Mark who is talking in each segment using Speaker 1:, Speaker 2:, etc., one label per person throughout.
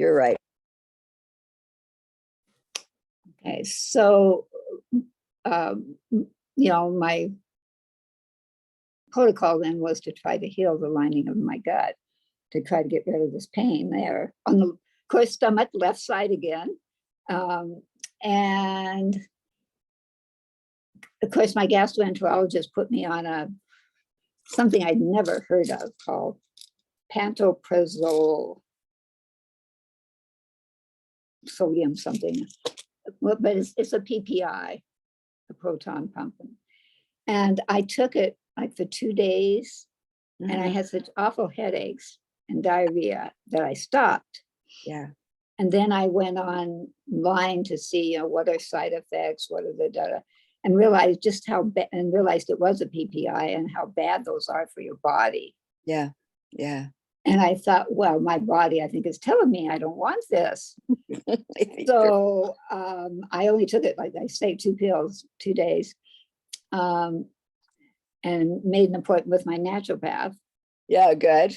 Speaker 1: You're right.
Speaker 2: Okay, so, my protocol then was to try to heal the lining of my gut, to try to get rid of this pain there on the, of course, stomach, left side again. And of course, my gastroenterologist put me on something I'd never heard of called pantoprazole sodium something. But it's a PPI, a proton pump. And I took it like for 2 days, and I had such awful headaches and diarrhea that I stopped.
Speaker 1: Yeah.
Speaker 2: And then I went online to see, what are side effects, what are the data, and realized just how bad, and realized it was a PPI and how bad those are for your body.
Speaker 1: Yeah. Yeah.
Speaker 2: And I thought, well, my body, I think, is telling me I don't want this. So I only took it, like I say, 2 pills, 2 days, and made an appointment with my naturopath.
Speaker 1: Yeah, good.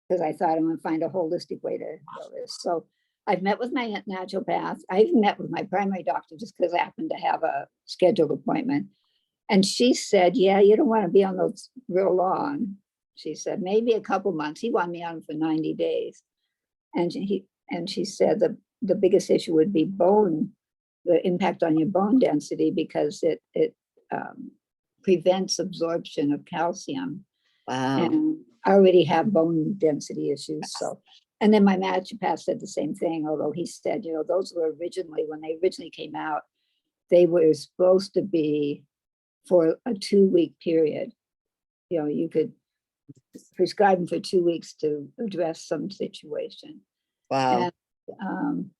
Speaker 2: Because I thought I'm going to find a holistic way to do this. So I've met with my naturopath. I even met with my primary doctor just because I happened to have a scheduled appointment. And she said, yeah, you don't want to be on those real long. She said, maybe a couple months. He wanted me on for 90 days. And she said the biggest issue would be the impact on your bone density, because it prevents absorption of calcium.
Speaker 1: Wow.
Speaker 2: And I already have bone density issues. So, and then my naturopath said the same thing, although he said, those were originally, when they originally came out, they were supposed to be for a 2-week period. You could prescribe them for 2 weeks to address some situation.
Speaker 1: Wow.
Speaker 2: And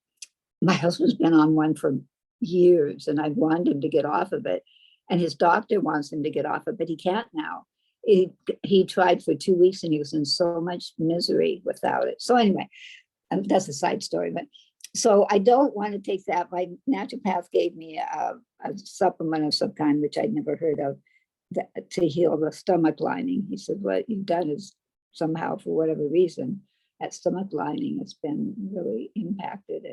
Speaker 2: my husband's been on one for years, and I wanted him to get off of it. And his doctor wants him to get off of it, but he can't now. He tried for 2 weeks and he was in so much misery without it. So anyway, that's a side story. But so I don't want to take that. My naturopath gave me a supplement of some kind, which I'd never heard of, to heal the stomach lining. He said, what you've done is somehow, for whatever reason, that stomach lining has been really impacted.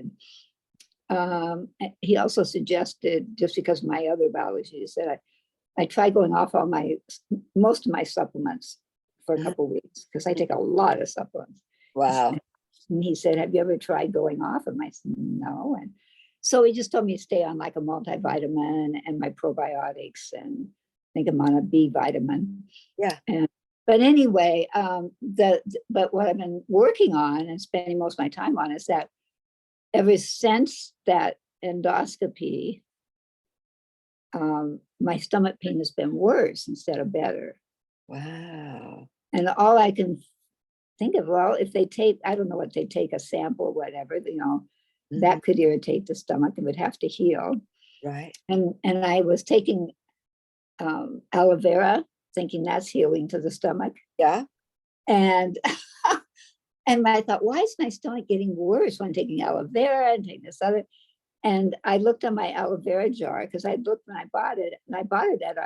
Speaker 2: And he also suggested, just because of my other bowel issues, that I tried going off most of my supplements for a couple of weeks, because I take a lot of supplements.
Speaker 1: Wow.
Speaker 2: And he said, have you ever tried going off? And I said, no. And so he just told me to stay on like a multivitamin and my probiotics, and I think I'm on a B vitamin.
Speaker 1: Yeah.
Speaker 2: But anyway, but what I've been working on and spending most of my time on is that ever since that endoscopy, my stomach pain has been worse instead of better.
Speaker 1: Wow.
Speaker 2: And all I can think of, well, if they take, I don't know what they take, a sample or whatever, that could irritate the stomach and would have to heal.
Speaker 1: Right.
Speaker 2: And I was taking aloe vera, thinking that's healing to the stomach.
Speaker 1: Yeah.
Speaker 2: And and I thought, why is my stomach getting worse when I'm taking aloe vera and taking this other? And I looked on my aloe vera jar, because I looked when I bought it, and I bought it at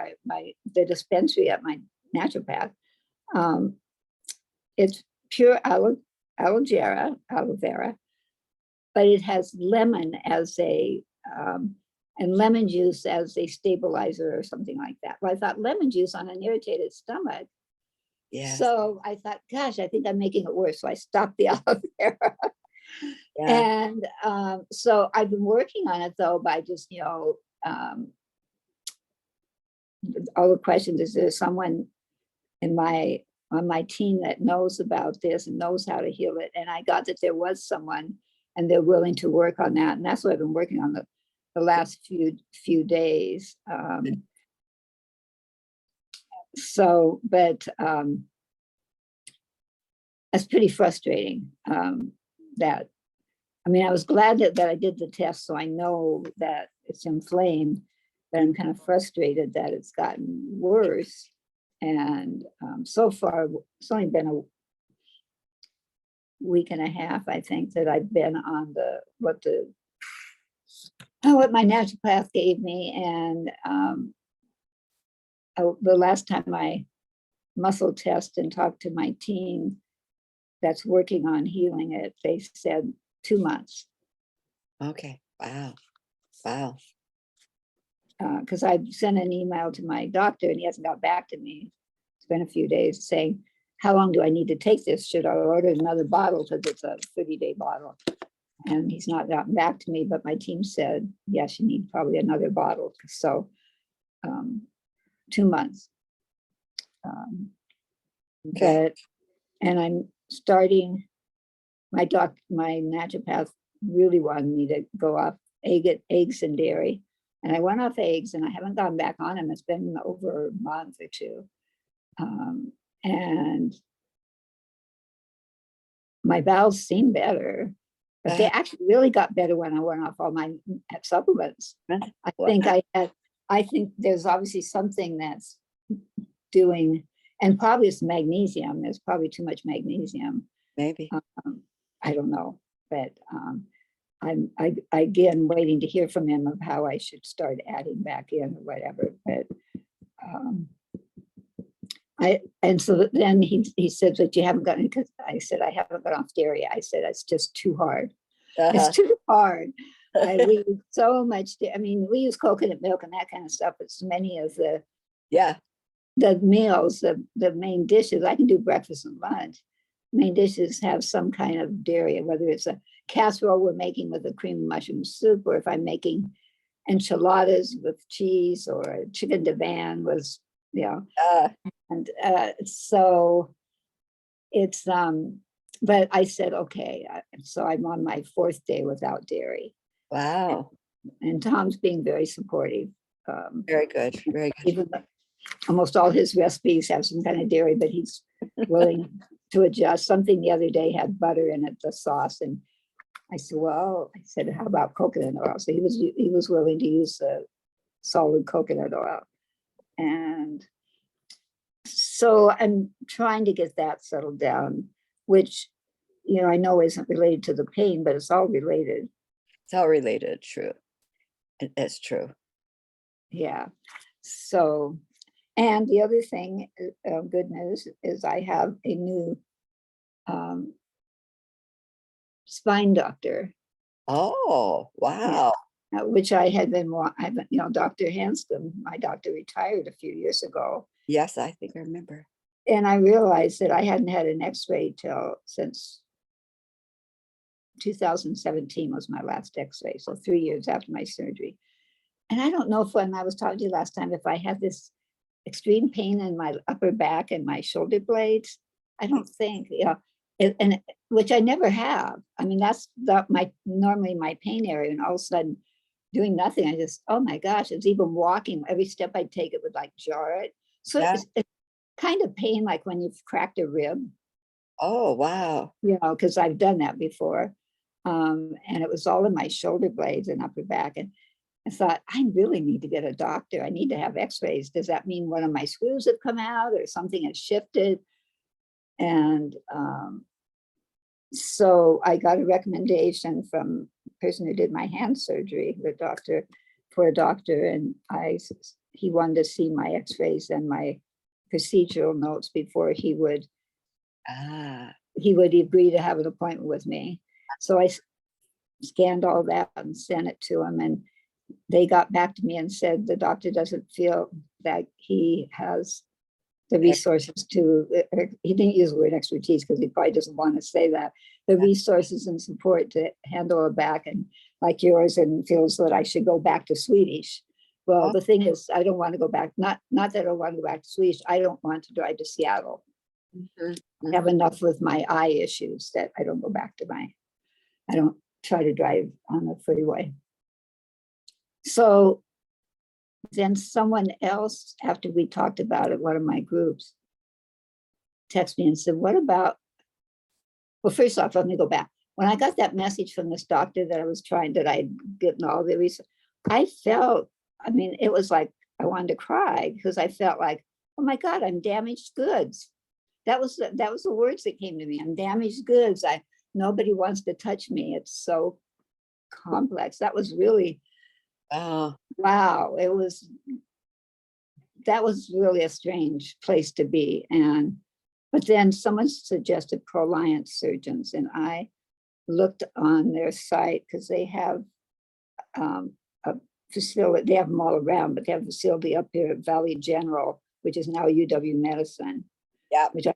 Speaker 2: the dispensary at my naturopath. It's pure aloe vera, but it has lemon as and lemon juice as a stabilizer or something like that. Well, I thought lemon juice on an irritated stomach.
Speaker 1: Yeah.
Speaker 2: So I thought, gosh, I think I'm making it worse. So I stopped the aloe vera. Yeah. And so I've been working on it, though, by just, all the questions. Is there someone on my team that knows about this and knows how to heal it? And I got that there was someone, and they're willing to work on that. And that's what I've been working on the last few days. But that's pretty frustrating. That, I was glad that I did the test, so I know that it's inflamed, but I'm kind of frustrated that it's gotten worse. And so far, it's only been a week and a half, I think, that I've been on what my naturopath gave me. And the last time I muscle test and talked to my team that's working on healing it, they said 2 months.
Speaker 1: Okay. Wow. Wow.
Speaker 2: Because I sent an email to my doctor and he hasn't got back to me. It's been a few days saying, how long do I need to take this? Should I order another bottle? Because it's a 30-day bottle. And he's not gotten back to me, but my team said, yes, you need probably another bottle. So 2 months.
Speaker 1: Okay.
Speaker 2: But, and I'm starting, my naturopath really wanted me to go off eggs and dairy. And I went off eggs and I haven't gone back on them. It's been over a month or two. And my bowels seem better, but they actually really got better when I went off all my supplements. I think there's obviously something that's doing, and probably it's magnesium. There's probably too much magnesium.
Speaker 1: Maybe.
Speaker 2: I don't know, but I'm again waiting to hear from him of how I should start adding back in or whatever. But so then he said that you haven't gotten, because I said I haven't got off dairy. I said it's just too hard. It's too hard. We use so much. I mean, we use coconut milk and that kind of stuff. But so many of the meals, the main dishes, I can do breakfast and lunch. Main dishes have some kind of dairy, whether it's a casserole we're making with a cream of mushroom soup, or if I'm making enchiladas with cheese, or a chicken divan was, and so it's but I said okay, so I'm on my 4th day without dairy.
Speaker 1: Wow.
Speaker 2: And Tom's being very supportive.
Speaker 1: Very good. Very good.
Speaker 2: Even almost all his recipes have some kind of dairy, but he's willing to adjust. Something the other day had butter in it, the sauce, and I said, how about coconut oil? So he was willing to use the solid coconut oil. And so I'm trying to get that settled down, which, I know isn't related to the pain, but it's all related.
Speaker 1: It's all related. True. It's true.
Speaker 2: Yeah. So, and the other thing, good news, is I have a new spine doctor.
Speaker 1: Oh, wow.
Speaker 2: Yeah. Which I had been, Dr. Hanscom, my doctor retired a few years ago.
Speaker 1: Yes, I think I remember.
Speaker 2: And I realized that I hadn't had an x-ray since 2017 was my last x-ray. So 3 years after my surgery. And I don't know if, when I was talking to you last time, if I had this extreme pain in my upper back and my shoulder blades. I don't think, and which I never have. I mean, that's normally my pain area, and all of a sudden doing nothing, I just, oh my gosh, it's even walking. Every step I take, it would like jar it. So it's kind of pain like when you've cracked a rib.
Speaker 1: Oh, wow.
Speaker 2: Because I've done that before. And it was all in my shoulder blades and upper back. And I thought, I really need to get a doctor. I need to have x-rays. Does that mean one of my screws have come out or something has shifted? And so I got a recommendation from the person who did my hand surgery, a doctor, and he wanted to see my x-rays and my procedural notes before he would agree to have an appointment with me. So I scanned all that and sent it to him, and they got back to me and said the doctor doesn't feel that he has the resources to, he didn't use the word expertise because he probably doesn't want to say that, the resources and support to handle a back and like yours, and feels that I should go back to Swedish. Well, the thing is, I don't want to go back, not that I don't want to go back to Swedish, I don't want to drive to Seattle. I have enough with my eye issues that I don't go back to I don't try to drive on the freeway. So then someone else, after we talked about it, one of my groups, texted me and said, what about, well, first off, let me go back. When I got that message from this doctor that I'd gotten all the research, I felt, I mean, it was like I wanted to cry, because I felt like, oh my God, I'm damaged goods. That was the words that came to me. I'm damaged goods. Nobody wants to touch me. It's so complex. That was really, wow. That was really a strange place to be. But then someone suggested Proliant surgeons, and I looked on their site, because they have a facility, they have them all around, but they have a facility up here at Valley General, which is now UW Medicine,
Speaker 1: Yeah.
Speaker 2: which I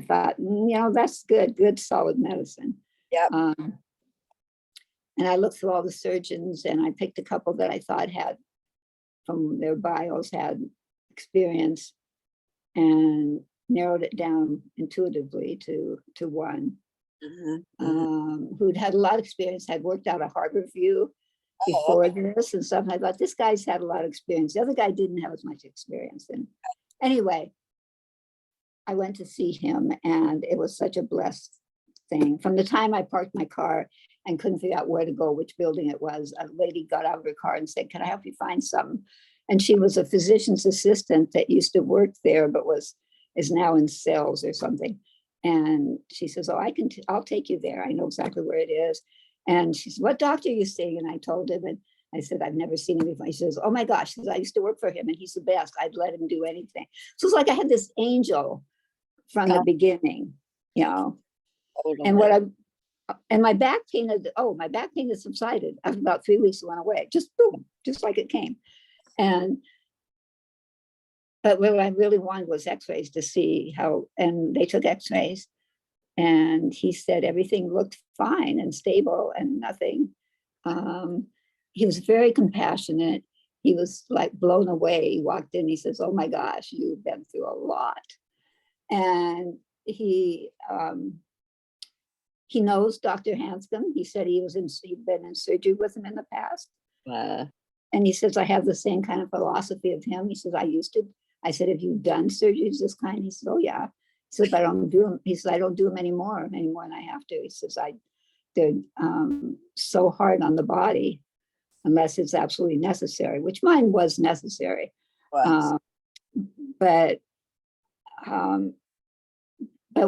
Speaker 2: thought, you know, that's good solid medicine.
Speaker 1: Yeah.
Speaker 2: And I looked through all the surgeons, and I picked a couple that I thought had, from their bios, had experience, and narrowed it down intuitively to one who'd had a lot of experience, had worked out of Harborview before this and stuff. And I thought, this guy's had a lot of experience. The other guy didn't have as much experience. And anyway, I went to see him, and it was such a blessed thing. From the time I parked my car and couldn't figure out where to go, which building it was, a lady got out of her car and said, "Can I help you find something?" And she was a physician's assistant that used to work there, but is now in sales or something. And she says, "Oh, I'll take you there. I know exactly where it is." And she said, "What doctor are you seeing?" And I told him, and I said, "I've never seen him before." He says, "Oh my gosh," I used to work for him, and he's the best. I'd let him do anything. So it's like I had this angel from the beginning, you know. And my back pain had subsided after about 3 weeks. It went away, just boom, just like it came. But what I really wanted was x-rays to see how, and they took x-rays, and he said everything looked fine and stable and nothing. He was very compassionate. He was like blown away. He walked in, he says, "Oh my gosh, you've been through a lot." And he knows Dr. Hanscom. He said he'd been in surgery with him in the past. And he says, "I have the same kind of philosophy of him." He says, I said, "Have you done surgeries this kind?" He said, "Oh yeah." He said, "But I don't do them." He said, "I don't do them anymore than I have to." He says, they're so hard on the body unless it's absolutely necessary, which mine was necessary. But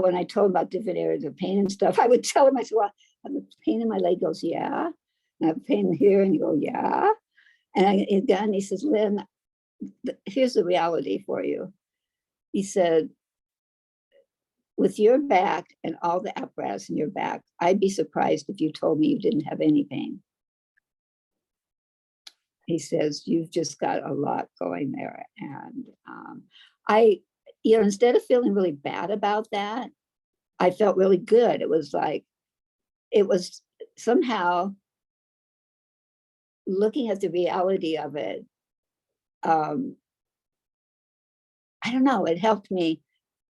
Speaker 2: when I told him about different areas of pain and stuff, I would tell him, I said, "Well, I have pain in my leg." He goes, "Yeah." And I have pain here, and you go, "Yeah." And again, he says, "Lynn, here's the reality for you." He said, "With your back and all the apparatus in your back, I'd be surprised if you told me you didn't have any pain." He says, "You've just got a lot going there." And instead of feeling really bad about that, I felt really good. It was somehow looking at the reality of it. I don't know, it helped me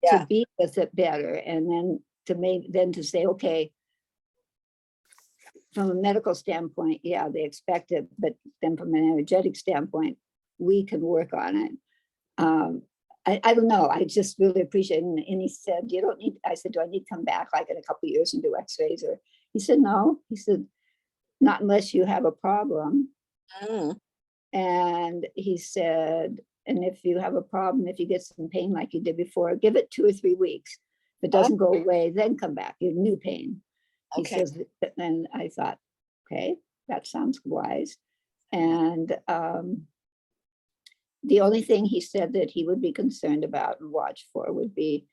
Speaker 2: to be with it better. And then to say, okay, from a medical standpoint, yeah, they expect it, but then from an energetic standpoint, we can work on it. I don't know, I just really appreciate it. And he said, "You don't need," I said, "Do I need to come back like in a couple of years and do x-rays?" Or he said, "No." He said, "Not unless you have a problem." And he said, "And if you have a problem, if you get some pain like you did before, give it 2 or 3 weeks. If it doesn't go away, then come back, you have new pain." He says, and I thought, okay, that sounds wise. And the only thing he said that he would be concerned about and watch for would be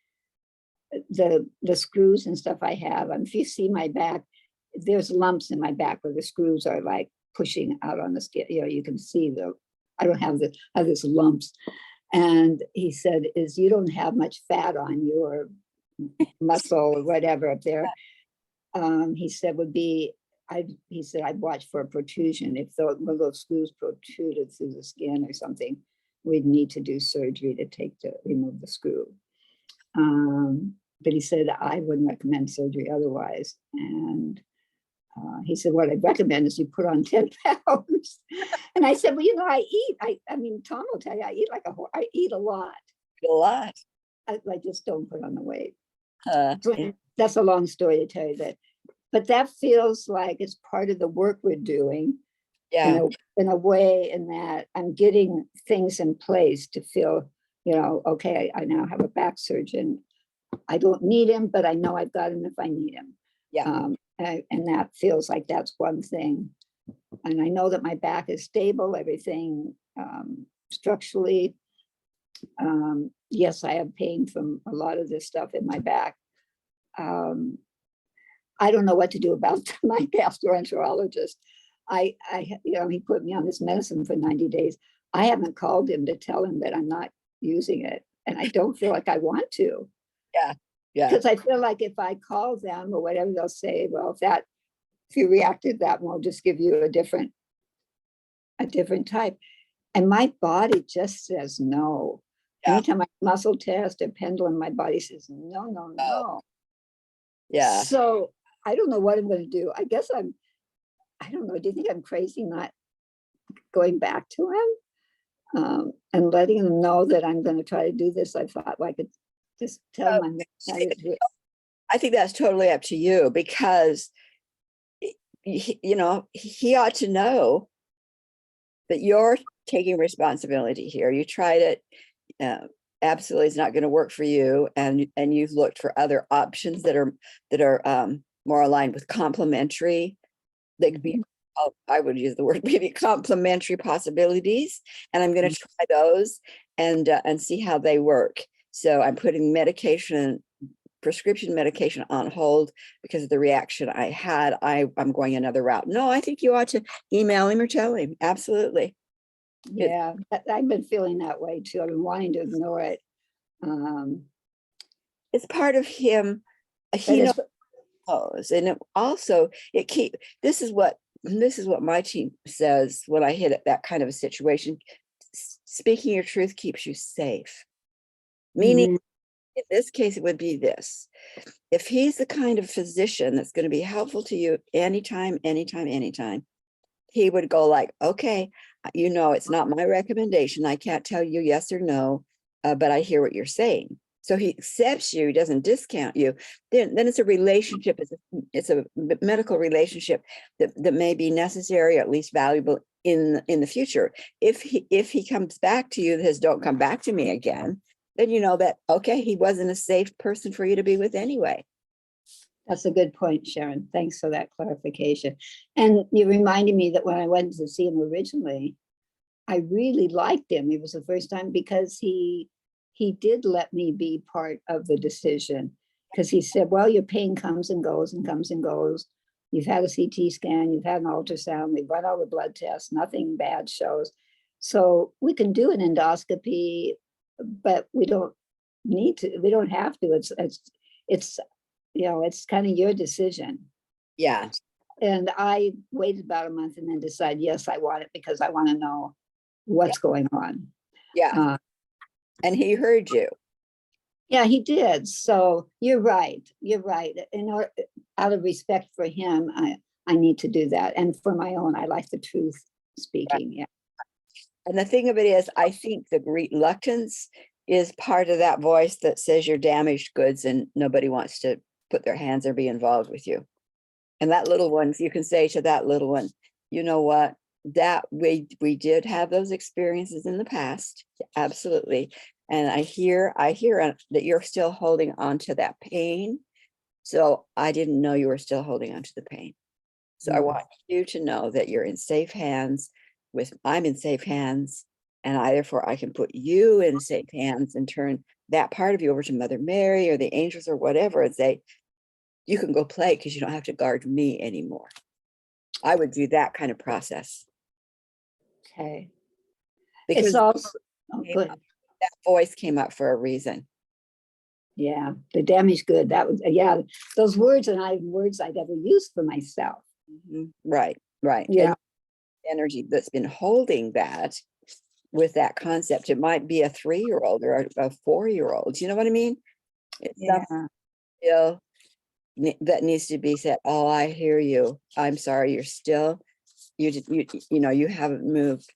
Speaker 2: the screws and stuff I have. And if you see my back, there's lumps in my back where the screws are like pushing out on the skin. You know, you can see I don't have this lumps. And he said, you don't have much fat on your muscle or whatever up there. He said he said, "I'd watch for a protrusion. If one of those screws protruded through the skin or something, we'd need to do surgery to remove the screw." But he said, "I wouldn't recommend surgery otherwise." And he said, "What I'd recommend is you put on 10 pounds. And I said, "Well, I eat. I mean, Tom will tell you, I eat I eat a lot.
Speaker 1: A lot.
Speaker 2: I just don't put on the weight." So that's a long story to tell you that. But that feels like it's part of the work we're doing.
Speaker 1: Yeah.
Speaker 2: In a way, in that I'm getting things in place to feel, okay, I now have a back surgeon. I don't need him, but I know I've got him if I need him.
Speaker 1: Yeah.
Speaker 2: And that feels like that's one thing. And I know that my back is stable, everything structurally. Yes, I have pain from a lot of this stuff in my back. I don't know what to do about my gastroenterologist. He put me on this medicine for 90 days. I haven't called him to tell him that I'm not using it. And I don't feel like I want to.
Speaker 1: Yeah. Yeah.
Speaker 2: Because I feel like if I call them or whatever, they'll say, well, if you reacted that, we'll just give you a different type. And my body just says no.
Speaker 1: Yeah.
Speaker 2: Anytime I muscle test or pendulum, my body says no, no, no.
Speaker 1: Yeah.
Speaker 2: So I don't know what I'm going to do. I guess I don't know. Do you think I'm crazy not going back to him and letting him know that I'm going to try to do this? I thought, well, I could just tell him
Speaker 1: I think that's totally up to you, because he ought to know that you're taking responsibility here. You tried it. Absolutely, it's not going to work for you, and you've looked for other options that are more aligned with complementary. They could be, I would use the word maybe complementary possibilities, and I'm going to try those and see how they work. So I'm putting prescription medication on hold because of the reaction I had. I'm going another route. No, I think you ought to email him or tell him. Absolutely.
Speaker 2: Yeah, I've been feeling that way too. I've been wanting to ignore it.
Speaker 1: It's part of him. He knows, and this is what my team says when I hit that kind of a situation. Speaking your truth keeps you safe. Meaning, in this case, it would be this: if he's the kind of physician that's going to be helpful to you anytime, he would go like, okay, it's not my recommendation. I can't tell you yes or no, but I hear what you're saying. So he accepts you, he doesn't discount you. Then it's a relationship, it's a medical relationship that may be necessary, or at least valuable in the future. If he comes back to you and says, don't come back to me again, then you know that, okay, he wasn't a safe person for you to be with anyway.
Speaker 2: That's a good point, Sharon. Thanks for that clarification. And you reminded me that when I went to see him originally, I really liked him. It was the first time because he did let me be part of the decision, because he said, well, your pain comes and goes and comes and goes. You've had a CT scan, you've had an ultrasound, we've run all the blood tests, nothing bad shows. So we can do an endoscopy, but we don't need to, we don't have to. It's it's kind of your decision.
Speaker 1: Yeah.
Speaker 2: And I waited about a month and then decided, yes, I want it because I want to know what's going on.
Speaker 1: Yeah. And he heard you.
Speaker 2: Yeah, he did. So you're right. Out of respect for him, I need to do that. And for my own, I like the truth speaking. Yeah.
Speaker 1: And the thing of it is, I think the reluctance is part of that voice that says you're damaged goods and nobody wants to put their hands or be involved with you. And that little one, you can say to that little one, you know what, that we did have those experiences in the past. Absolutely. And I hear that you're still holding on to that pain. So I didn't know you were still holding on to the pain. So I want you to know that you're in safe hands I'm in safe hands, and therefore I can put you in safe hands and turn that part of you over to Mother Mary or the angels or whatever and say, you can go play because you don't have to guard me anymore. I would do that kind of process.
Speaker 2: Okay.
Speaker 1: Because
Speaker 2: it's also
Speaker 1: that voice came up for a reason.
Speaker 2: Yeah, the damaged good. That was, those words are not even words I'd ever used for myself.
Speaker 1: Right.
Speaker 2: Yeah.
Speaker 1: And energy that's been holding that with that concept. It might be a 3-year-old or a 4-year-old. You know what I mean? It's still that needs to be said. Oh, I hear you. I'm sorry. You're still, you haven't moved,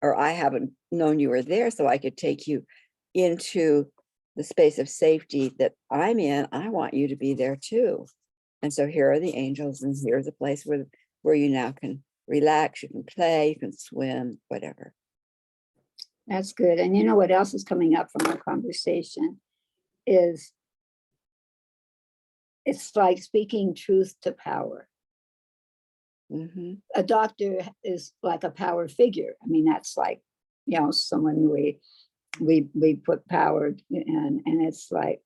Speaker 1: or I haven't known you were there, so I could take you into the space of safety that I'm in. I want you to be there too. And so here are the angels, and here's a place where you now can relax, you can play, you can swim, whatever.
Speaker 2: That's good. And you know what else is coming up from our conversation is it's like speaking truth to power. A doctor is like a power figure. I mean, that's like, someone we put power and it's like,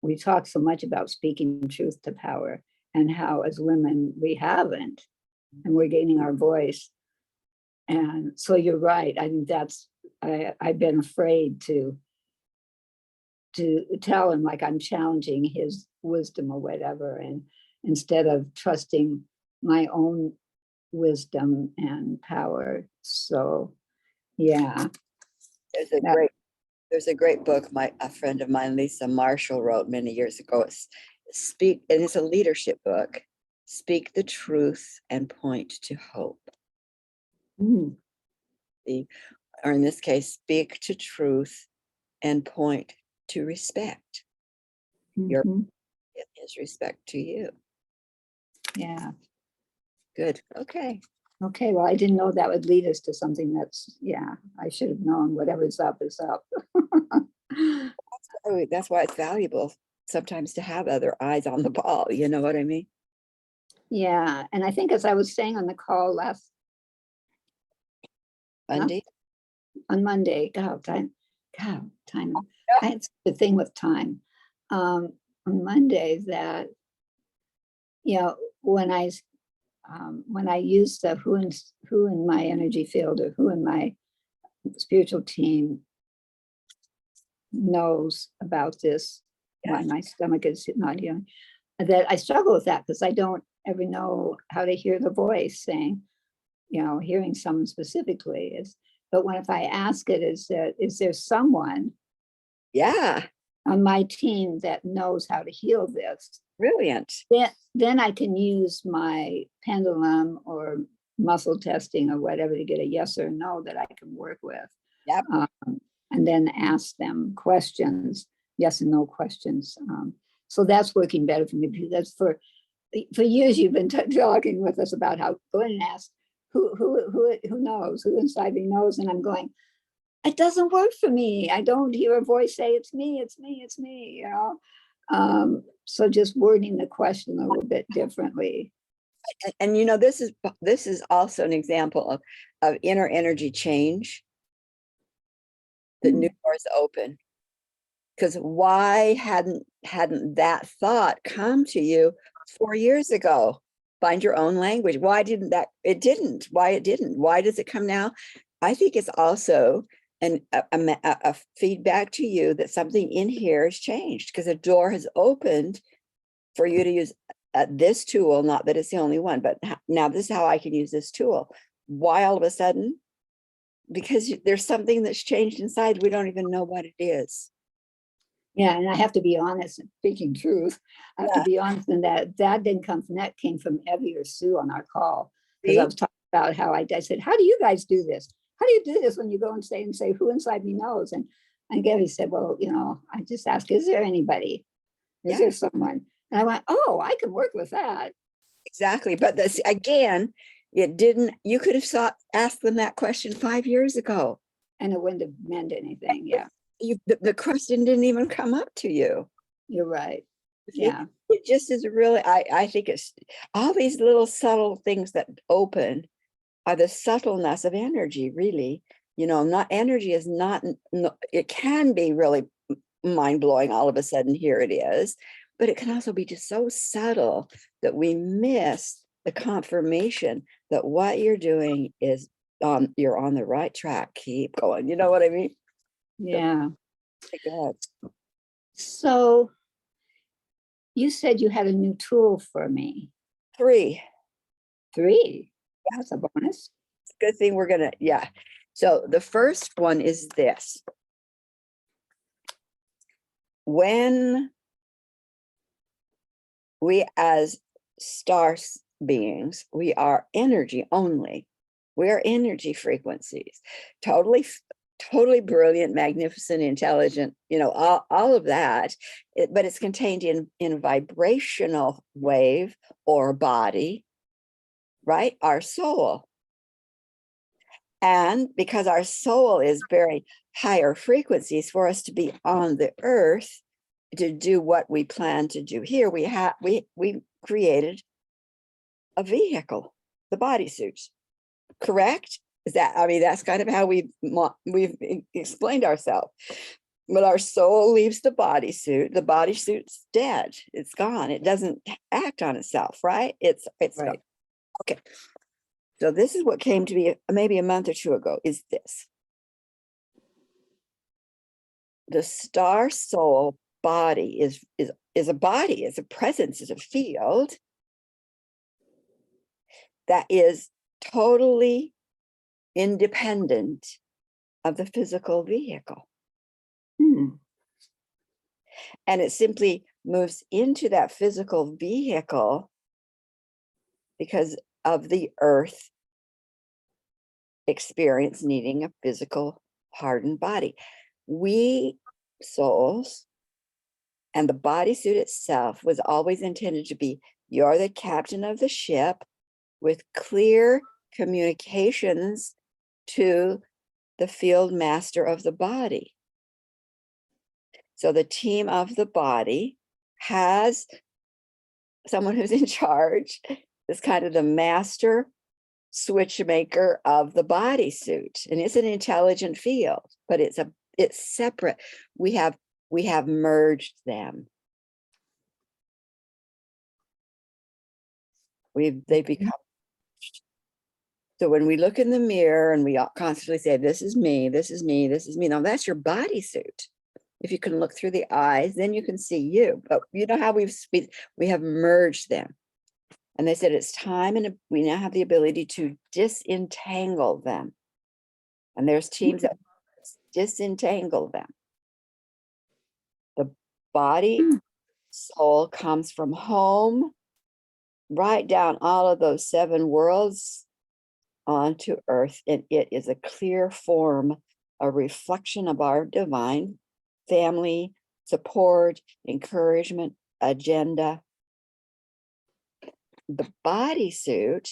Speaker 2: we talk so much about speaking truth to power. and how as women we haven't, and we're gaining our voice. And so you're right. I think I've been afraid to tell him, like, I'm challenging his wisdom or whatever, and instead of trusting my own wisdom and power. So yeah,
Speaker 1: There's a great book a friend of mine, Lisa Marshall, wrote many years ago. And it's a leadership book. Speak the truth and point to hope. Or in this case, speak to truth and point to respect. His respect to you.
Speaker 2: Yeah.
Speaker 1: Good. Okay.
Speaker 2: Okay. Well, I didn't know that would lead us to something that's, yeah, I should have known whatever's up is up.
Speaker 1: That's why it's valuable sometimes to have other eyes on the ball. You know what I mean?
Speaker 2: Yeah. And I think, as I was saying on the call last
Speaker 1: Monday.
Speaker 2: On Monday, time. I had the thing with time. On Monday, that, you know, when I use the who in my energy field, or who in my spiritual team knows about this, why my stomach is not healing, that I struggle with that, because I don't ever know how to hear the voice saying, you know, hearing someone specifically is. But if I ask it, is there someone on my team that knows how to heal this?
Speaker 1: Brilliant.
Speaker 2: Then I can use my pendulum or muscle testing or whatever to get a yes or no that I can work with.
Speaker 1: Yep.
Speaker 2: And then ask them questions, yes and no questions. So that's working better for me, because that's for years you've been talking with us about how go in and ask who knows, who inside me knows, and I'm going, it doesn't work for me. I don't hear a voice say it's me, you know. So just wording the question a little bit differently.
Speaker 1: And you know, this is also an example of inner energy change. The new doors open. Because why hadn't that thought come to you 4 years ago? Find your own language. Why didn't it didn't? Why it didn't? Why does it come now? I think it's also a feedback to you that something in here has changed, because a door has opened for you to use this tool. Not that it's the only one, but now this is how I can use this tool. Why all of a sudden? Because there's something that's changed inside. We don't even know what it is.
Speaker 2: Yeah, and I have to be honest, speaking truth, I have to be honest in that didn't come from that, came from Evie or Sue on our call. Because I was talking about how I said, how do you guys do this? How do you do this when you go and say who inside me knows? And Evie said, well, you know, I just asked, is there anybody? Is there someone? And I went, oh, I can work with that. Exactly.
Speaker 1: But this, again, it didn't, you could have asked them that question 5 years ago.
Speaker 2: And it wouldn't have meant anything. Yeah.
Speaker 1: The question didn't even come up to you.
Speaker 2: You're right. Yeah.
Speaker 1: It just is really, I think it's all these little subtle things that open are the subtleness of energy, really. You know, not energy is not, it can be really mind-blowing all of a sudden, here it is, but it can also be just so subtle that we miss the confirmation that what you're doing is you're on the right track. Keep going. You know what I mean?
Speaker 2: Yeah.
Speaker 1: Good.
Speaker 2: So you said you had a new tool for me.
Speaker 1: 3.
Speaker 2: That's a bonus.
Speaker 1: It's a good thing we're gonna, So the first one is this. When we as star beings, we are energy only. We are energy frequencies, totally brilliant, magnificent, intelligent, you know, all of that, but it's contained in a vibrational wave or body, right? Our soul. And because our soul is very higher frequencies, for us to be on the earth to do what we plan to do here, we created a vehicle, the bodysuits, correct? Is that, I mean, that's kind of how we've explained ourselves. when our soul leaves the bodysuit's dead. It's gone. It doesn't act on itself, right? It's gone.
Speaker 2: Right.
Speaker 1: Okay. So this is what came to me maybe a month or two ago, is this. The star soul body is a body, is a presence, is a field that is totally independent of the physical vehicle. And it simply moves into that physical vehicle because of the earth experience needing a physical hardened body. We souls and the bodysuit itself was always intended to be, you're the captain of the ship with clear communications to the field master of the body. So the team of the body has someone who's in charge, is kind of the master switch maker of the bodysuit. And it's an intelligent field, but it's separate. We have merged them. They become. So when we look in the mirror and we constantly say, this is me, this is me, this is me. Now that's your bodysuit. If you can look through the eyes, then you can see you. But you know how we have merged them. And they said it's time, and we now have the ability to disentangle them. And there's teams that disentangle them. The body soul comes from home, right down all of those 7 worlds onto earth, and it is a clear form, a reflection of our divine family, support, encouragement, agenda. The bodysuit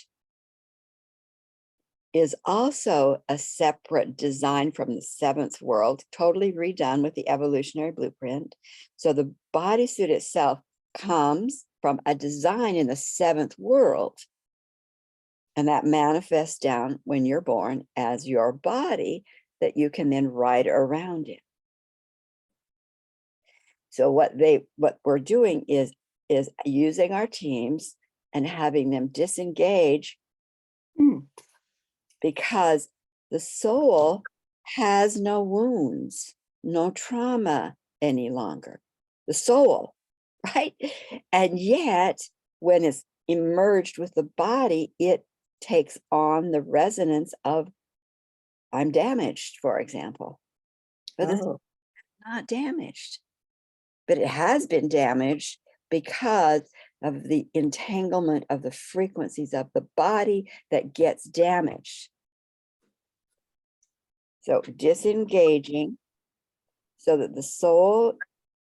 Speaker 1: is also a separate design from the 7th world, totally redone with the evolutionary blueprint. So the bodysuit itself comes from a design in the 7th world, and that manifests down when you're born as your body that you can then ride around in. So what we're doing is using our teams and having them disengage because the soul has no wounds, no trauma any longer. The soul, right? And yet, when it's emerged with the body, it takes on the resonance of, I'm damaged, for example. But it's not damaged. But it has been damaged because of the entanglement of the frequencies of the body that gets damaged. So disengaging so that the soul,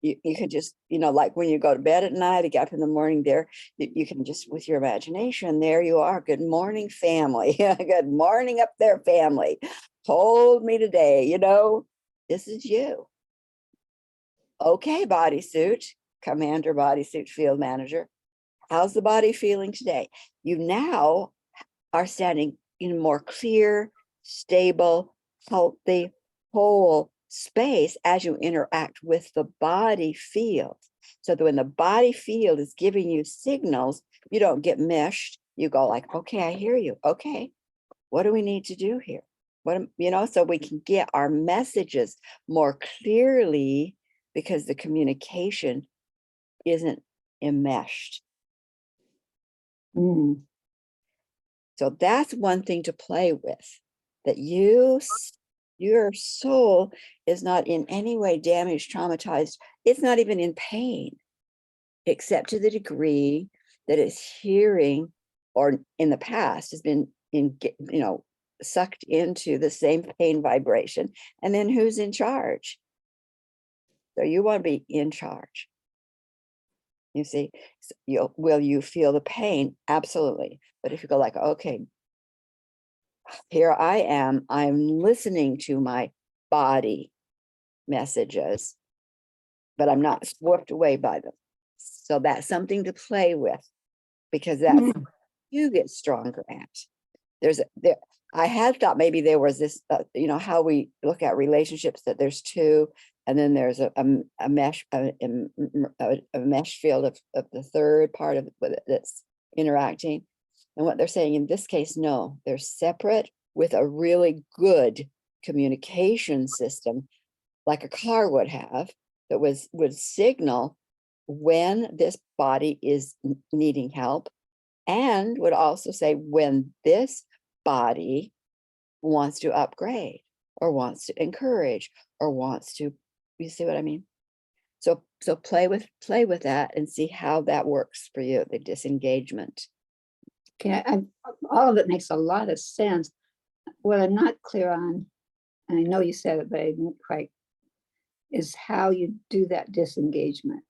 Speaker 1: you can just, like when you go to bed at night, you get up in the morning there, you can just, with your imagination, there you are. Good morning, family. Good morning up there, family. Hold me today, this is you. Okay, bodysuit, commander, bodysuit, field manager. How's the body feeling today? You now are standing in a more clear, stable, healthy, whole space as you interact with the body field. So that when the body field is giving you signals, you don't get meshed. You go like, okay, I hear you. Okay, what do we need to do here? So we can get our messages more clearly because the communication isn't enmeshed. So that's one thing to play with, that your soul is not in any way damaged, traumatized. It's not even in pain, except to the degree that it's hearing, or in the past has been sucked into the same pain vibration. And then who's in charge? So you want to be in charge. You see, will you feel the pain? Absolutely. But if you go like, okay, here I am, I'm listening to my body messages, but I'm not swept away by them. So that's something to play with, because that's you get stronger at. there, I had thought maybe there was this, you know, how we look at relationships, that there's two, and then there's a mesh, a mesh field of the third part of that's interacting. And what they're saying in this case, no, they're separate with a really good communication system, like a car would have, that would signal when this body is needing help, and would also say when this body wants to upgrade or wants to encourage or wants to, you see what I mean? So play with that and see how that works for you, the disengagement.
Speaker 2: Okay, all of it makes a lot of sense. What I'm not clear on, and I know you said it, but I didn't quite, is how you do that disengagement.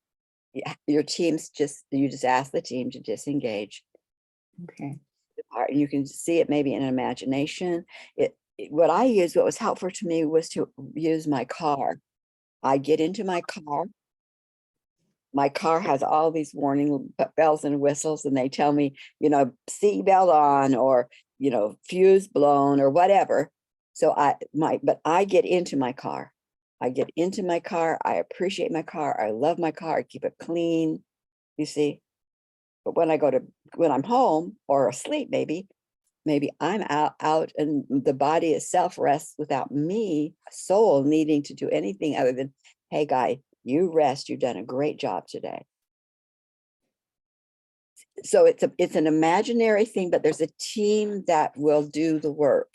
Speaker 1: Yeah, your team's you just ask the team to disengage.
Speaker 2: Okay.
Speaker 1: And you can see it maybe in imagination. What I used, what was helpful to me, was to use my car. I get into my car. My car has all these warning bells and whistles, and they tell me, you know, seatbelt on, or, you know, fuse blown, or whatever. So but I get into my car. I get into my car. I appreciate my car. I love my car. I keep it clean, you see. But when I'm home or asleep, maybe I'm out and the body itself rests without me, soul, needing to do anything other than, hey, guy, you rest. You've done a great job today. So it's an imaginary thing, but there's a team that will do the work.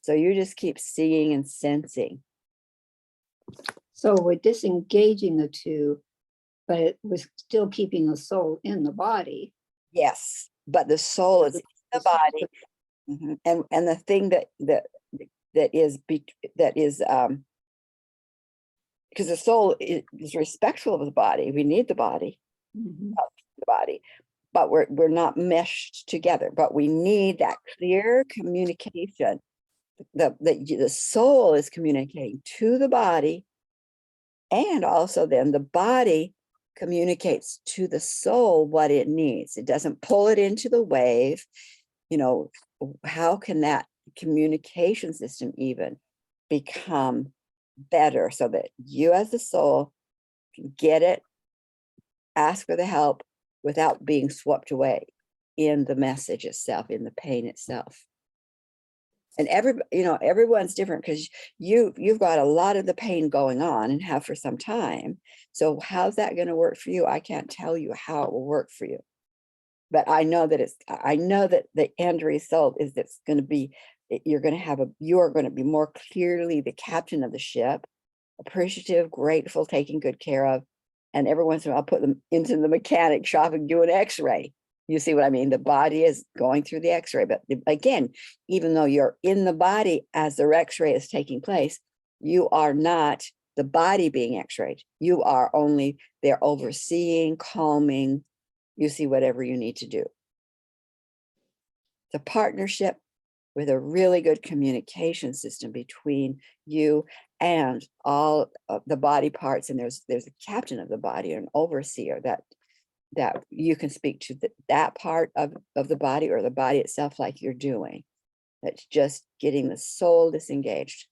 Speaker 1: So you just keep seeing and sensing.
Speaker 2: So we're disengaging the two, but it was still keeping the soul in the body.
Speaker 1: Yes, but the soul is in the body. Mm-hmm. And the thing that is because the soul is respectful of the body. We need the body, but we're not meshed together. But we need that clear communication. The soul is communicating to the body, and also then the body communicates to the soul what it needs. It doesn't pull it into the wave. You know, how can that communication system even become better, so that you as the soul can get it, ask for the help without being swept away in the message itself, in the pain itself. And everyone's different, because you've got a lot of the pain going on and have for some time. So how's that going to work for you? I can't tell you how it will work for you, but I know that the end result is that's going to be, you are going to be more clearly the captain of the ship, appreciative, grateful, taking good care of. And every once in a while, I'll put them into the mechanic shop and do an x-ray. You see what I mean? The body is going through the x-ray. But again, even though you're in the body as the x-ray is taking place, you are not the body being x-rayed. You are only there overseeing, calming, you see, whatever you need to do. The partnership with a really good communication system between you and all of the body parts. And there's a captain of the body, an overseer that you can speak to that part of the body, or the body itself, like you're doing. That's just getting the soul disengaged.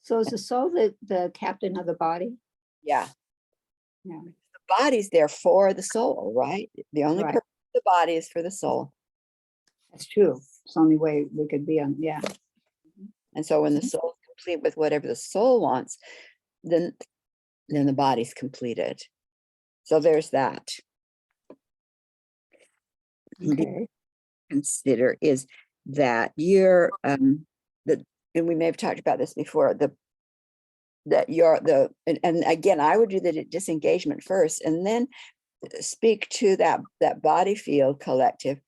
Speaker 2: So is the soul the captain of the body?
Speaker 1: Yeah.
Speaker 2: Yeah.
Speaker 1: The body's there for the soul, right? The only purpose of the body is for the soul.
Speaker 2: That's true. It's the only way we could be on, yeah.
Speaker 1: And so when the soul is complete with whatever the soul wants, then the body's completed. So there's that.
Speaker 2: Okay.
Speaker 1: Consider is that you're and we may have talked about this before, and again, I would do the disengagement first and then speak to that body field collective.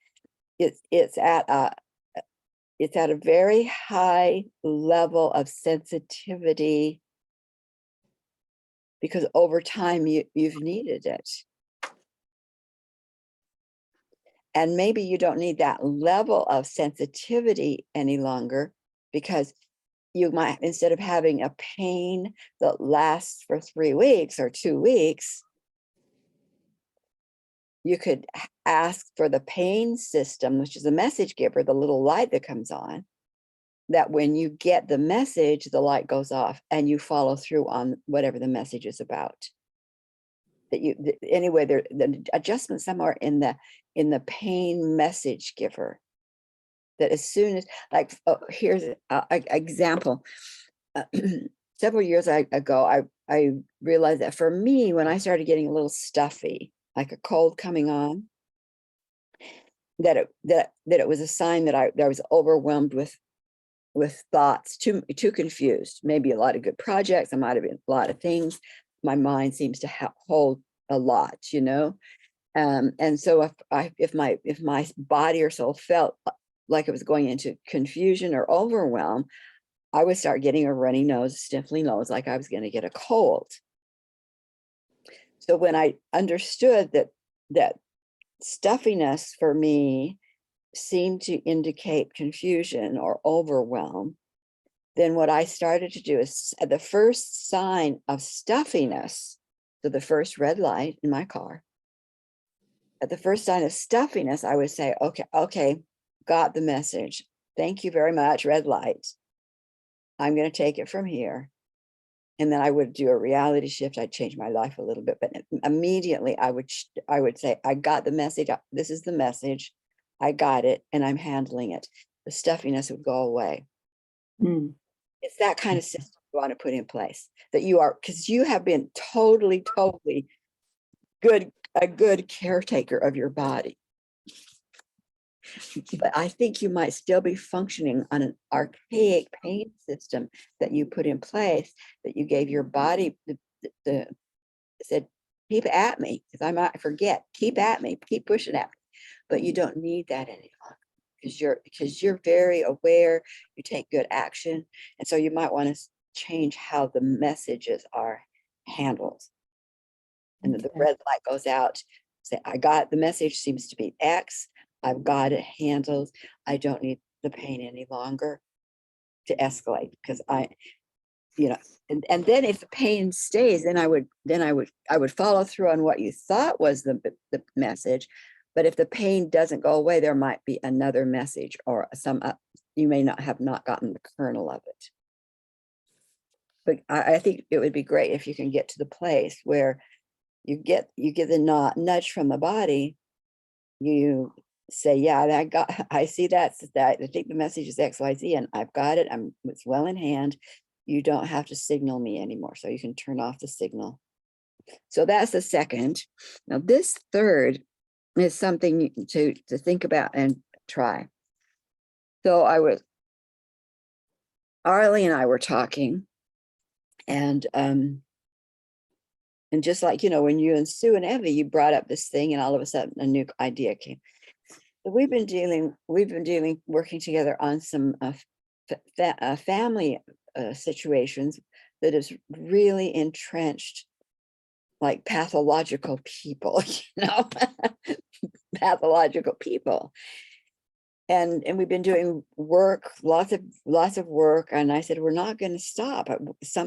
Speaker 1: It's at a very high level of sensitivity, because over time you've needed it. And maybe you don't need that level of sensitivity any longer, because you might, instead of having a pain that lasts for 3 weeks or 2 weeks, ask for the pain system, which is a message giver, the little light that comes on, that when you get the message, the light goes off and you follow through on whatever the message is about. Anyway, the adjustment somewhere in the pain message giver, that as soon as, like, here's an example. Several years ago, I realized that for me, when I started getting a little stuffy, like a cold coming on, that it was a sign that I was overwhelmed with thoughts, too confused. Maybe a lot of good projects, I might have been a lot of things. My mind seems to hold a lot, you know. And so if my body or soul felt like it was going into confusion or overwhelm, I would start getting a runny nose, sniffly nose, like I was going to get a cold. So when I understood that stuffiness for me seemed to indicate confusion or overwhelm, then what I started to do is, at the first sign of stuffiness, so the first red light in my car, at the first sign of stuffiness, I would say, okay, got the message. Thank you very much, red light. I'm going to take it from here. And then I would do a reality shift. I'd change my life a little bit, but immediately I would say, I got the message. This is the message. I got it, and I'm handling it. The stuffiness would go away.
Speaker 2: Mm.
Speaker 1: It's that kind of system you want to put in place, that you are, because you have been totally a good caretaker of your body. But I think you might still be functioning on an archaic pain system that you put in place, that you gave your body the said, keep at me, because I might forget, keep at me, keep pushing at me. But you don't need that any longer, because you're very aware, you take good action. And so you might want to change how the messages are handled. And then the red light goes out, say, I got the message, seems to be X. I've got it handled. I don't need the pain any longer to escalate, because and then if the pain stays, then I would follow through on what you thought was the message. But if the pain doesn't go away, there might be another message, or you may not have gotten the kernel of it. But I think it would be great if you can get to the place where you get the nudge from the body. You say, yeah, I see that. I think the message is XYZ, and I've got it. It's well in hand. You don't have to signal me anymore. So you can turn off the signal. So that's the second. Now this third is something to think about and try. So Arleigh and I were talking, and just like, when you and Sue and Evie, you brought up this thing, and all of a sudden a new idea came. So we've been working together on some family situations that is really entrenched, like pathological people, pathological people. And we've been doing work, lots of work. And I said, we're not going to stop.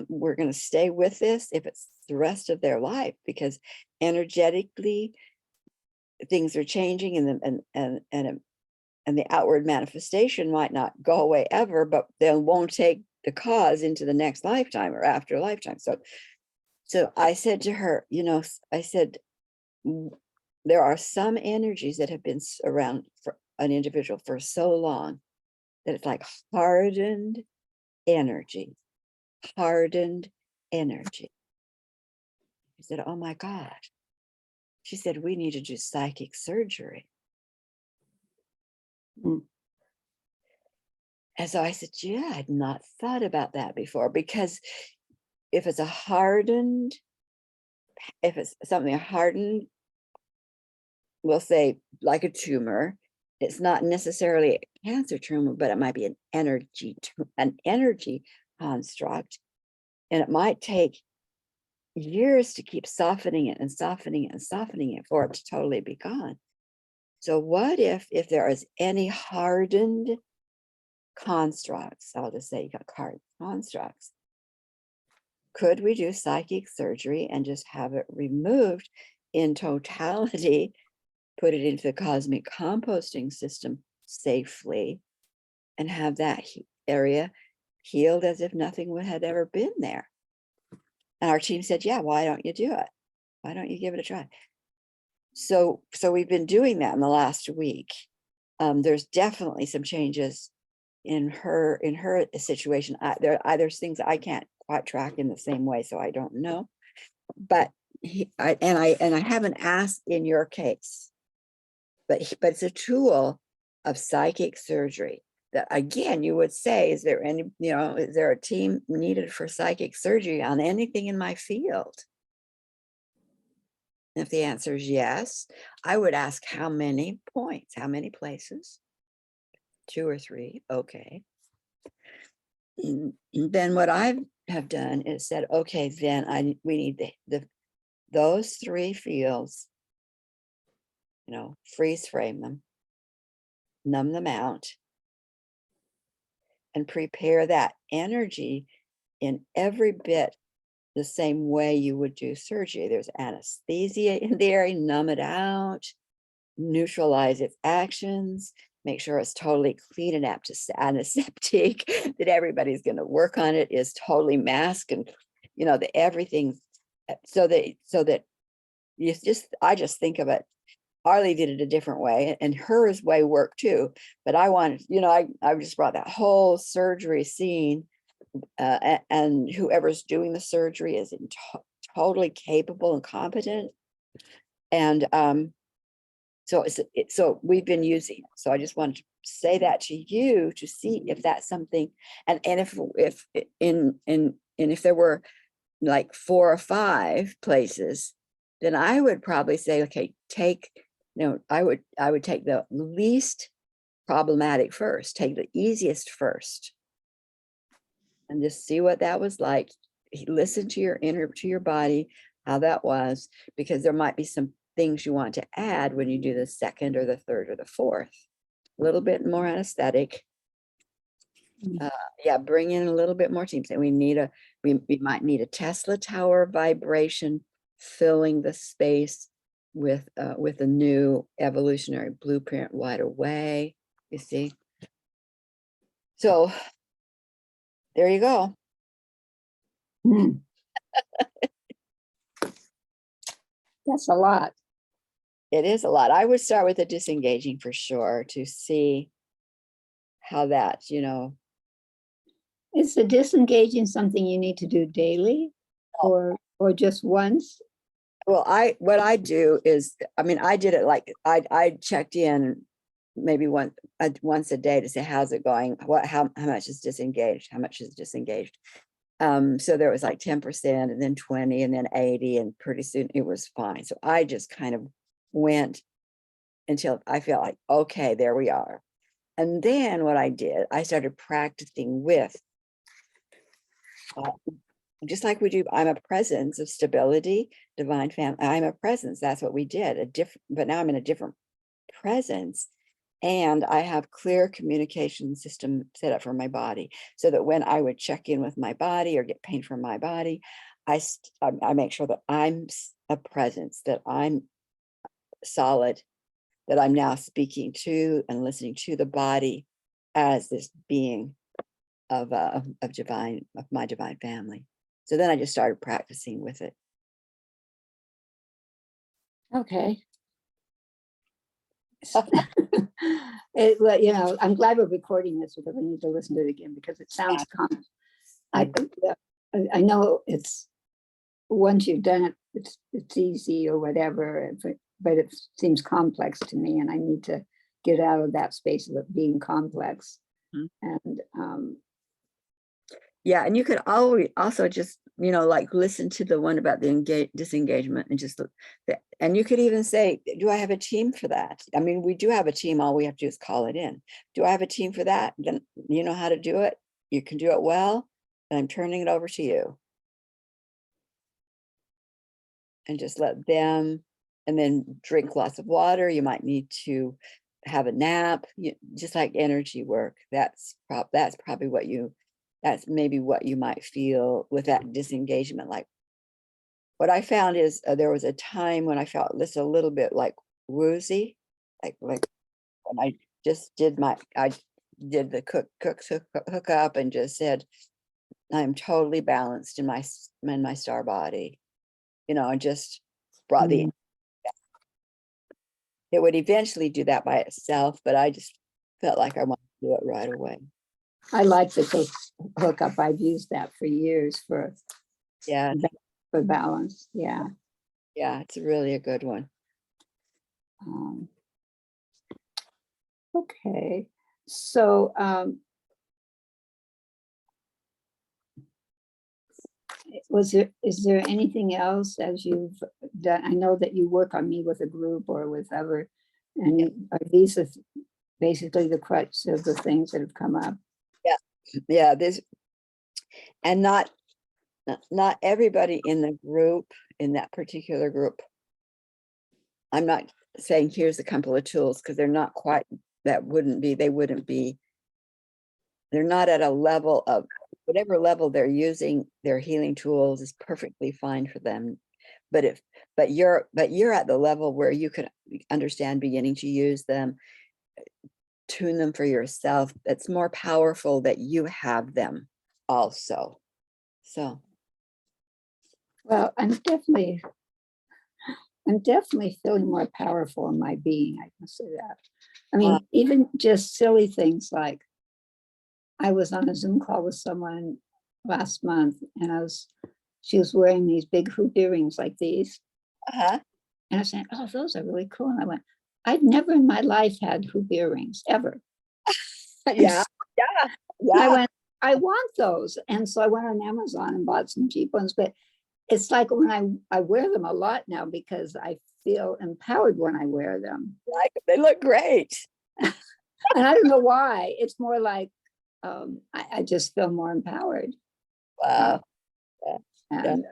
Speaker 1: We're going to stay with this if it's the rest of their life, because energetically things are changing, and the outward manifestation might not go away ever, but they won't take the cause into the next lifetime or after lifetime. So I said to her, I said, there are some energies that have been around for an individual for so long that it's like hardened energy. I said, oh my God. She said, we need to do psychic surgery. Mm. And so I said, yeah, I'd not thought about that before, because if it's something hardened, we'll say like a tumor, it's not necessarily a cancer tumor, but it might be an energy construct. And it might take years to keep softening it for it to totally be gone. So what if there is any hardened constructs, I'll just say you got hardened constructs, could we do psychic surgery and just have it removed in totality put it into the cosmic composting system safely and have that area healed as if nothing had ever been there. And our team said, yeah, why don't you do it? Why don't you give it a try? So we've been doing that in the last week. There's definitely some changes in her situation. There's things I can't quite track in the same way, so I don't know. But I haven't asked in your case, but it's a tool of psychic surgery that, again, you would say, is there any, is there a team needed for psychic surgery on anything in my field? And if the answer is yes, I would ask how many points, how many places? 2 or 3, okay. And then what I have done is said, okay, then we need those 3 fields, freeze frame them, numb them out, and prepare that energy in every bit the same way you would do surgery. There's anesthesia in the area, numb it out, neutralize its actions, make sure it's totally clean and antiseptic, that everybody's going to work on it is totally masked, and that everything, so that I just think of it. Arleigh did it a different way, and hers way worked too. But I wanted, I just brought that whole surgery scene, and whoever's doing the surgery is totally capable and competent. And so we've been using it. So I just wanted to say that to you to see if that's something, and if there were like 4 or 5 places, then I would probably say, okay, I would take the least problematic first, take the easiest first, and just see what that was like. Listen to your body, how that was, because there might be some things you want to add when you do the 2nd or the 3rd or the 4th. A little bit more anesthetic. Yeah, bring in a little bit more teams. And we might need a Tesla tower vibration filling the space with a new evolutionary blueprint right away. You see. So there you go.
Speaker 2: That's a lot.
Speaker 1: It is a lot. I would start with the disengaging for sure, to see how that,
Speaker 2: Is the disengaging something you need to do daily, or just once?
Speaker 1: Well, what I do is, I did it like I checked in maybe once a day to say, how's it going? How much is disengaged? How much is disengaged? So there was like 10% and then 20 and then 80, and pretty soon it was fine. So I just kind of went until I felt like, okay, there we are. And then what I did, I started practicing with, just like we do, I'm a presence of stability, divine family. I'm a presence. That's what we did. But now I'm in a different presence, and I have clear communication system set up for my body, so that when I would check in with my body or get pain from my body, I make sure that I'm a presence, that I'm solid, that I'm now speaking to and listening to the body as this being of my divine family. So then I just started practicing with it.
Speaker 2: Okay. I'm glad we're recording this, because I need to listen to it again, because it sounds I know it's, once you've done it, it's easy or whatever, but it seems complex to me, and I need to get out of that space of it being complex. And
Speaker 1: yeah, and you could always also just, like listen to the one about the disengagement, and just and you could even say, do I have a team for that? We do have a team. All we have to do is call it in. Do I have a team for that? Then you know how to do it. You can do it well, and I'm turning it over to you. And just let them, and then drink lots of water. You might need to have a nap, just like energy work. That's probably that's maybe what you might feel with that disengagement. Like what I found is there was a time when I felt this a little bit like woozy, like when I just did I did the hook up and just said, I'm totally balanced in my star body, and just brought the,
Speaker 2: Mm.
Speaker 1: it would eventually do that by itself, but I just felt like I wanted to do it right away.
Speaker 2: I like the hookup. I've used that for years for
Speaker 1: Yeah,
Speaker 2: balance. Yeah.
Speaker 1: yeah, it's really a good one.
Speaker 2: Okay. So is there anything else as you've done? I know that you work on Me with a group or with other, and are these basically the crux of the things that have come up?
Speaker 1: Yeah, and not everybody in the group, in that particular group. I'm not saying here's a couple of tools, because they're not quite, they wouldn't be, they're not at a level of, whatever level they're using their healing tools is perfectly fine for them. But you're at the level where you can understand beginning to use them, tune them for yourself. It's more powerful that you have them also. So
Speaker 2: Well, I'm definitely feeling more powerful in my being. I can say that. I mean, even just silly things like I was on a Zoom call with someone last month, and she was wearing these big hoop earrings like these.
Speaker 1: uh-huh.
Speaker 2: And I was saying, oh, those are really cool. And I went, I've never in my life had hoop earrings ever.
Speaker 1: Yeah,
Speaker 2: And I went, I want those. And so I went on Amazon and bought some cheap ones, but it's like when I wear them a lot now because I feel empowered when I wear them.
Speaker 1: like they look great.
Speaker 2: And I don't know why. It's more like I just feel more empowered.
Speaker 1: Wow.
Speaker 2: And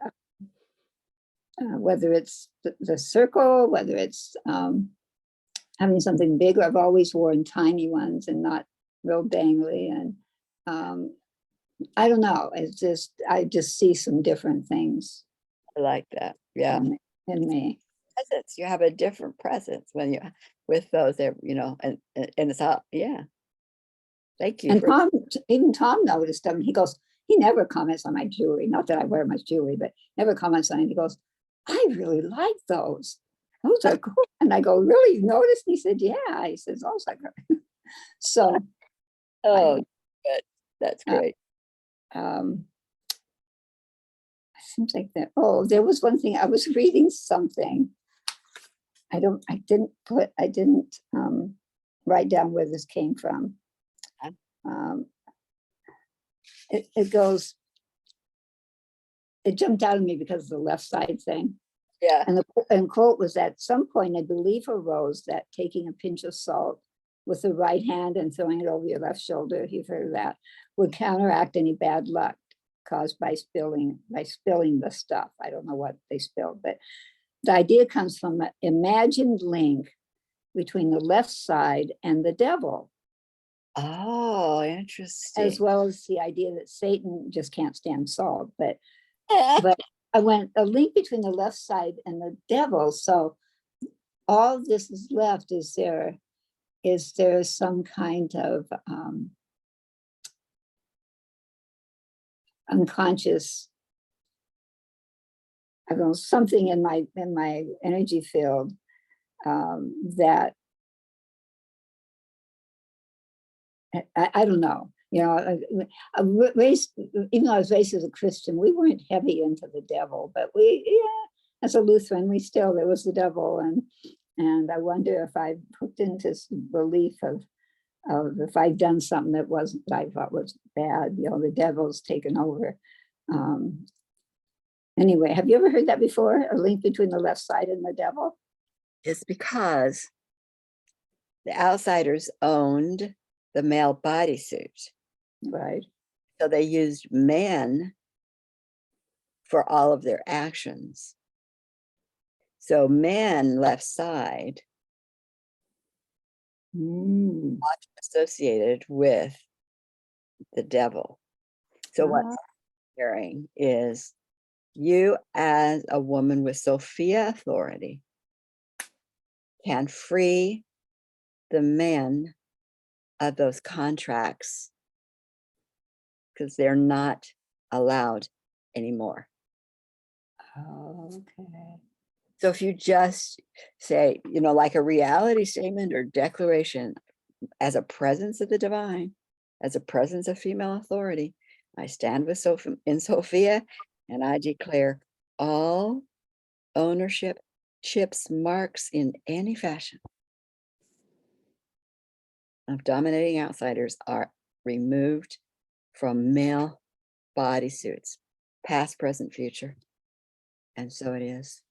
Speaker 2: whether it's the circle, whether it's having something bigger, I've always worn tiny ones and not real dangly. And I don't know. It's just, I just see some different things.
Speaker 1: I like that. Yeah.
Speaker 2: In me.
Speaker 1: Presence. You have a different presence when you with those, and it's up. Yeah. Thank you.
Speaker 2: And even Tom noticed them. He goes, he never comments on my jewelry. Not that I wear much jewelry, but never comments on it. He goes, I really like those. Those are cool. And I go, really? You noticed? And he said, yeah. He says, oh, so.
Speaker 1: Oh, good. That's great.
Speaker 2: Seems like that. Oh, there was one thing. I was reading something. I didn't write down where this came from. It goes, it jumped out at me because of the left side thing.
Speaker 1: Yeah.
Speaker 2: And the quote was, at some point, I believe arose that taking a pinch of salt with the right hand and throwing it over your left shoulder, if you've heard of that, would counteract any bad luck caused by spilling the stuff. I don't know what they spilled, but the idea comes from an imagined link between the left side and the devil.
Speaker 1: Oh, interesting.
Speaker 2: As well as the idea that Satan just can't stand salt. But I went, a link between the left side and the devil. So all this is left, is there some kind of unconscious, I don't know, something in my energy field that I don't know. I raised, even though I was raised as a Christian, we weren't heavy into the devil, but as a Lutheran, there was the devil, and I wonder if I hooked into some belief of if I'd done something that I thought was bad, the devil's taken over. Anyway, have you ever heard that before? A link between the left side and the devil?
Speaker 1: It's because the outsiders owned the male bodysuit.
Speaker 2: Right.
Speaker 1: So they used men for all of their actions. So men left side associated with the devil. So what's hearing is you as a woman with Sophia authority can free the men of those contracts because they're not allowed anymore.
Speaker 2: Oh, okay.
Speaker 1: So if you just say, like a reality statement or declaration, as a presence of the divine, as a presence of female authority, I stand with in Sophia, and I declare all ownership, chips, marks in any fashion of dominating outsiders are removed from male bodysuits, past, present, future. And so it is.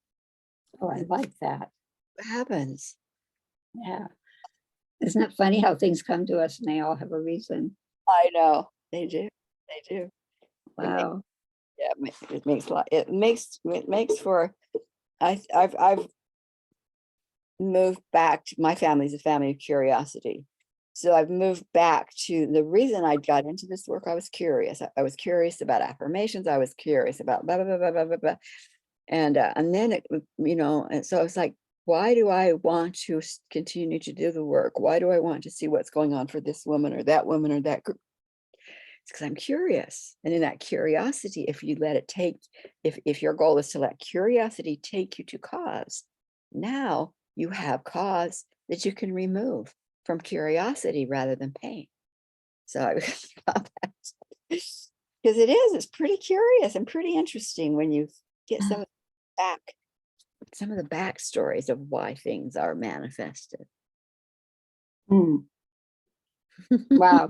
Speaker 2: Oh, I like that.
Speaker 1: What happens?
Speaker 2: Yeah. Isn't it funny how things come to us and they all have a reason?
Speaker 1: I know they do. They do.
Speaker 2: Wow.
Speaker 1: It makes a lot. It makes for. I've moved back to my family's a family of curiosity. So I've moved back to the reason I got into this work. I was curious. I was curious about affirmations. I was curious about blah, blah, blah, blah, blah, blah, blah. And then it, and so it's like, why do I want to continue to do the work? Why do I want to see what's going on for this woman or that group? It's because I'm curious. And in that curiosity, if you let it take, if your goal is to let curiosity take you to cause, now you have cause that you can remove from curiosity rather than pain. So I because it's pretty curious and pretty interesting when you get some of the backstories of why things are manifested.
Speaker 2: Wow.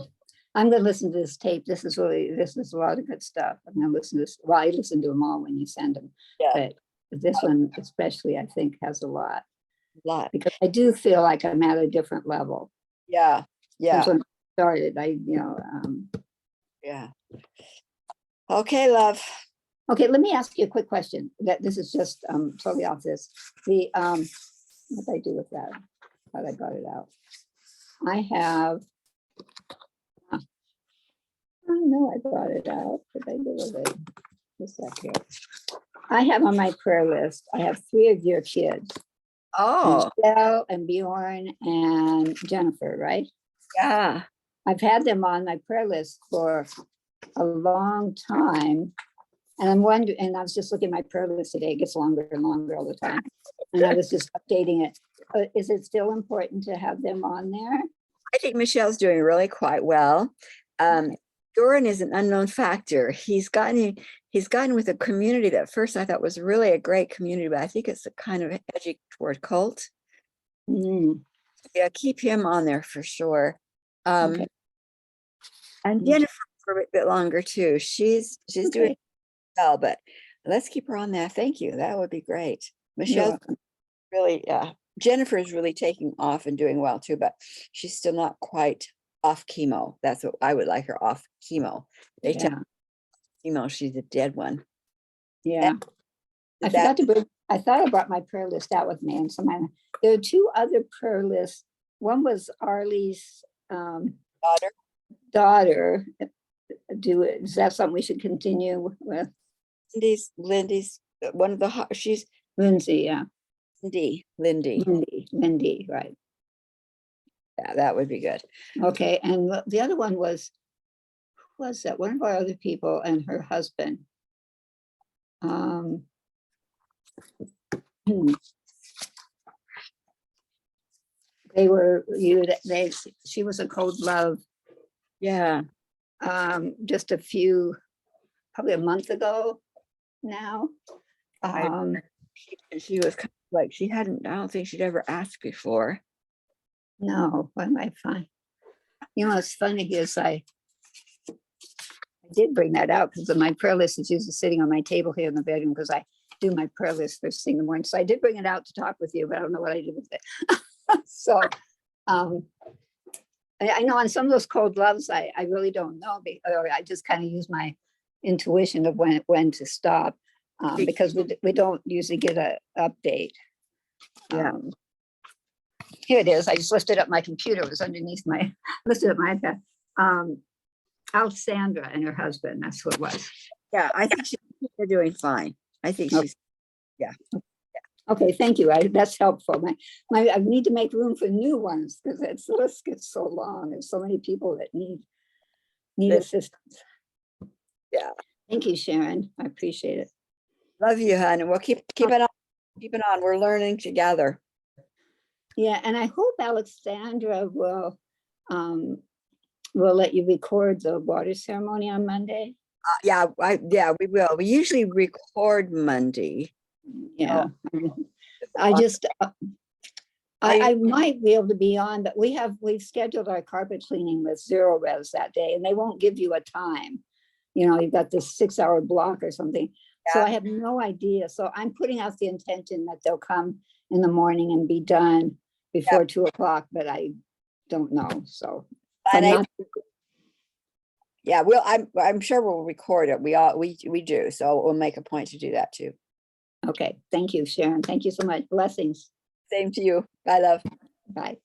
Speaker 2: I'm going to listen to this tape. This is a lot of good stuff. I'm going to listen to this. Well, I listen to them all when you send them.
Speaker 1: Yeah.
Speaker 2: But this one especially, I think, has a lot. Because
Speaker 1: Because
Speaker 2: I do feel like I'm at a different level.
Speaker 1: Yeah.
Speaker 2: Since when I started,
Speaker 1: Yeah. Okay, love.
Speaker 2: Okay, let me ask you a quick question. That this is just totally off this. What did I do with that? How did I got it out? I have. I know I brought it out. What did I do with it? Just a sec here. I have on my prayer list. I have 3 of your kids.
Speaker 1: Oh,
Speaker 2: Michelle and Bjorn and Jennifer, right?
Speaker 1: yeah.
Speaker 2: I've had them on my prayer list for a long time. And I'm wondering, and I was just looking at my prayer list today, it gets longer and longer all the time. And I was just updating it. Is it still important to have them on there?
Speaker 1: I think Michelle's doing really quite well. Doran is an unknown factor. He's gotten with a community that first I thought was really a great community, but I think it's a kind of edgy toward cult. Yeah, keep him on there for sure.
Speaker 2: Okay.
Speaker 1: And Jennifer for a bit longer too. She's doing well, but let's keep her on there. Thank you. That would be great. Michelle really, Jennifer is really taking off and doing well too, but she's still not quite off chemo. That's what I would like her off chemo. They tell chemo, she's a dead one.
Speaker 2: Yeah. I forgot to bring, I thought I brought my prayer list out with me, and there are 2 other prayer lists. One was Arleigh's daughter. Is that something we should continue with?
Speaker 1: Lindy's one of the she's
Speaker 2: Lindsay, yeah.
Speaker 1: Lindy,
Speaker 2: right.
Speaker 1: Yeah, that would be good.
Speaker 2: Okay, and the other one was, who was that? One of our other people and her husband. She was a cold love.
Speaker 1: Yeah.
Speaker 2: Just probably a month ago now.
Speaker 1: She was kind of like, I don't think she'd ever asked before.
Speaker 2: No, what am I fine? What's funny is I did bring that out because my prayer list is usually sitting on my table here in the bedroom because I do my prayer list first thing in the morning. So I did bring it out to talk with you, but I don't know what I did with it. So I know on some of those cold loves, I really don't know, or I just kind of use my intuition of when to stop, because we don't usually get an update.
Speaker 1: Yeah.
Speaker 2: Here it is. I just lifted up my computer. It was underneath lifted up my iPad. Alexandra and her husband. That's who it was.
Speaker 1: Yeah, I think they're doing fine. I think she's, yeah.
Speaker 2: Okay, thank you. That's helpful. I need to make room for new ones because the list gets so long. There's so many people that need
Speaker 1: That-
Speaker 2: assistance.
Speaker 1: Yeah.
Speaker 2: Thank you, Sharon. I appreciate it.
Speaker 1: Love you, hon. And we'll keep it on. Keep it on. We're learning together.
Speaker 2: Yeah, and I hope Alexandra will let you record the water ceremony on Monday.
Speaker 1: Yeah, we will. We usually record Monday.
Speaker 2: Yeah. I just I might be able to be on, but we've scheduled our carpet cleaning with Zero Res that day, and they won't give you a time. You know, you've got this 6-hour block or something. So I have no idea. So I'm putting out the intention that they'll come in the morning and be done before 2 o'clock, but I don't know. So
Speaker 1: yeah, I'm sure we'll record it. We do. So we'll make a point to do that too.
Speaker 2: Okay. Thank you, Sharon. Thank you so much. Blessings.
Speaker 1: Same to you. Bye, love.
Speaker 2: Bye.